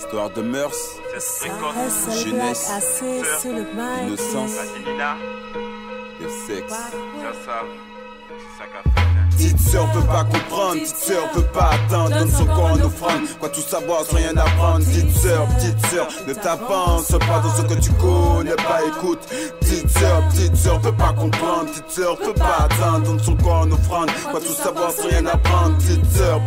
Histoire de mœurs, jeunesse, innocence, de sexe. Petite sœur peut pas comprendre, petite sœur peut pas attendre, donne son corps en offrande, quoi tout savoir sans rien apprendre. Petite sœur, ne t'avance pas dans ce que tu connais pas, écoute. Petite sœur peut pas comprendre, petite sœur peut pas attendre, donne son corps en offrande, quoi tout savoir sans rien apprendre. Petite sœur,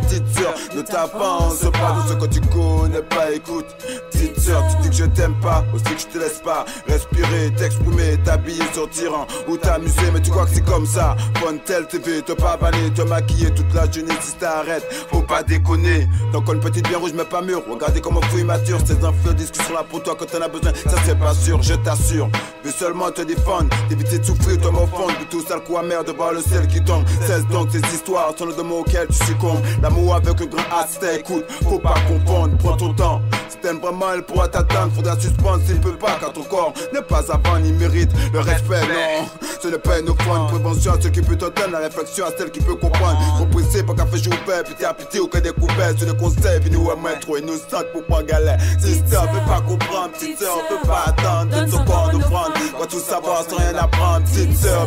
ne t'avance pas dans ce que tu connais pas, écoute. Petite sœur, tu dis que je t'aime pas, aussi que je te laisse pas respirer, t'exprimer, t'habiller, sortir ou t'amuser, mais tu crois que c'est comme ça. Fontel TV, te pavaner, te maquiller toute la jeunesse, si t'arrêtes, faut pas déconner. T'en connais une petite bien rouge mais pas mûr, regardez comment fouille mature. Ces infos discussions là pour toi quand t'en as besoin, ça c'est pas sûr, je t'assure. Veux seulement te défendre, d'éviter de souffrir, toi m'offendre, tout sale coup amer de voir le ciel qui tombe. Cesse donc ces histoires, sont le de mots auxquels tu succombes. L'amour avec un grand A, écoute, faut pas confondre, prends ton temps. Si t'aimes vraiment, elle pourra t'attendre, faudra suspendre s'il peut pas, car ton corps n'est pas avant ni mérite le respect, non. Ce n'est pas une offrande, prévention à ceux qui peut t'entendre, la réflexion à celle qui peut comprendre. Compressé, pas qu'à faire jouer au père, pitié à pitié ou que des couverts. Sur le conseil, venu à moi trop innocente pour pas galère. Sister veut pas comprendre, petite sœur veut pas attendre, donne son corps de prendre, va tout savoir sans rien apprendre. Petite sœur,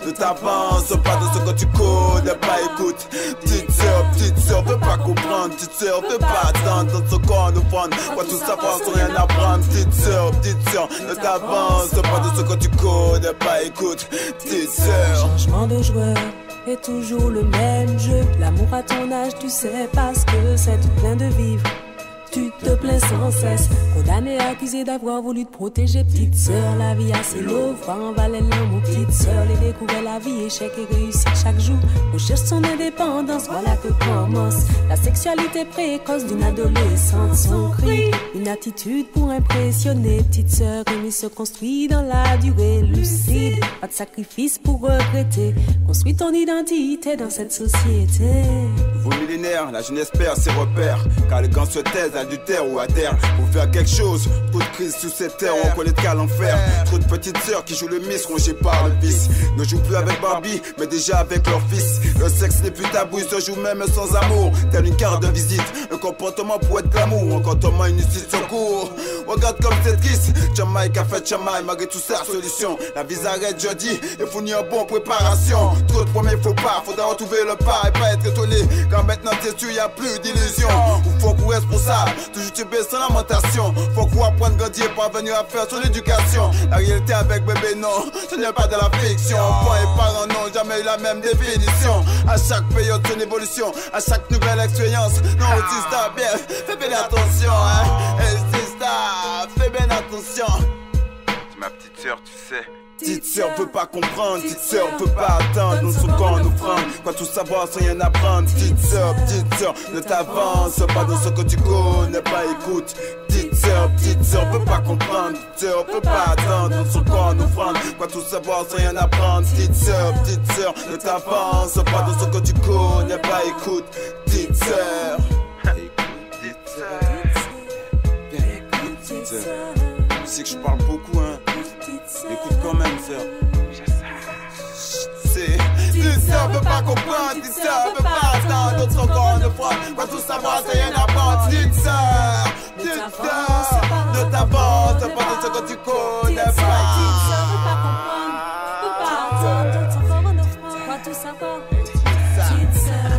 ne t'avance pas dans ce que tu connais pas, écoute. Petite sœur veut pas comprendre, petite sœur veut pas attendre, donne son corps de prendre, va tout savoir sans rien apprendre. Petite sœur, ne t'avance pas dans ce que tu connais pas, écoute. Petite sœur. Changement de joueur est toujours le même jeu. L'amour à ton âge, tu sais pas ce que c'est, tout plein de vivre. Tu te plains sans cesse, condamné, accusé d'avoir voulu te protéger. Petite sœur, la vie a ses lots, en valait l'amour. Petite sœur, les découvert la vie, échec et réussite chaque jour. Recherche son indépendance, voilà que commence la sexualité précoce d'une adolescente. Son cri, une attitude pour impressionner. Petite sœur, aimée se construit dans la durée, lucide, pas de sacrifice pour regretter. Construis ton identité dans cette société. Nouveau millénaire, la jeunesse perd ses repères, car les gants se taisent, adultère ou adhère. Pour faire quelque chose, trop de crises sous cette terre, on connaît qu'à l'enfer. Trop de petites sœurs qui jouent le miss, rongées par le vice. Ne jouent plus avec Barbie, mais déjà avec leur fils. Le sexe n'est plus tabou, ils se jouent même sans amour. Telle une carte de visite, un comportement pour être l'amour, un comportement inutile secours. Regarde comme cette kiss, Jamaïque a fait Jamaïque, malgré tout ça, solution. La vie s'arrête jeudi, et fournir une bonne préparation. Trop de premiers faux pas, faudra retrouver le pas et pas être étonné. Quand maintenant t'es sûr, y a plus d'illusions. Ou faut qu'on responsable, toujours tu baisses sans lamentation. Faut qu'on apprenne à grandir, parvenir à faire son éducation. La réalité avec bébé, non, ce n'est pas de la fiction. Enfants et parents n'ont jamais eu la même définition. À chaque période, son évolution, à chaque nouvelle expérience. Non, sister, bien, fais bien attention, hein. Hey, sister, fais bien attention. C'est ma petite sœur, tu sais. Petite sœur peut pas comprendre, petite sœur peut pas attendre, dans son corps en offrande, quoi tout savoir sans rien apprendre. Petite sœur, ne t'avance pas dans ce que tu connais pas, écoute. Petite sœur peut pas comprendre, petite sœur peut pas attendre, dans son corps en offrande, quoi tout savoir sans rien apprendre. Petite sœur, ne t'avance pas dans ce que tu connais pas, écoute. Petite sœur, Petite sœur. Petite sœur. Tu sais que je parle beaucoup, hein. Écoute quand même, sœur. Petite sœur veut pas comprendre, petite sœur veut pas attendre, d'autres sont corps de froid, quoi tout savoir, c'est rien à prendre. Petite sœur, ne t'avance pas de ce que tu connais pas. Petite sœur veut pas comprendre, veut pas attendre, d'autres sont corps de froid, quoi tout savoir. Petite sœur,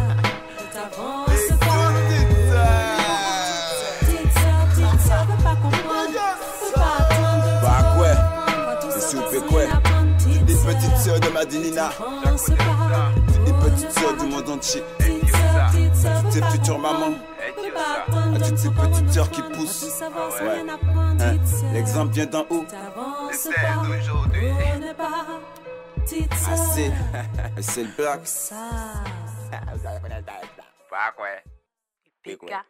ne t'avance pas. Petite sœur veut pas comprendre, veut pas attendre. Bah quoi? Des petites sœurs de Madinina, des petites sœurs du monde entier, à toutes ces futures mamans, à toutes ces petites sœurs qui poussent. Ouais. Hein? L'exemple vient d'en haut. C'est d'aujourd'hui. C'est le black. Pas quoi. Pika.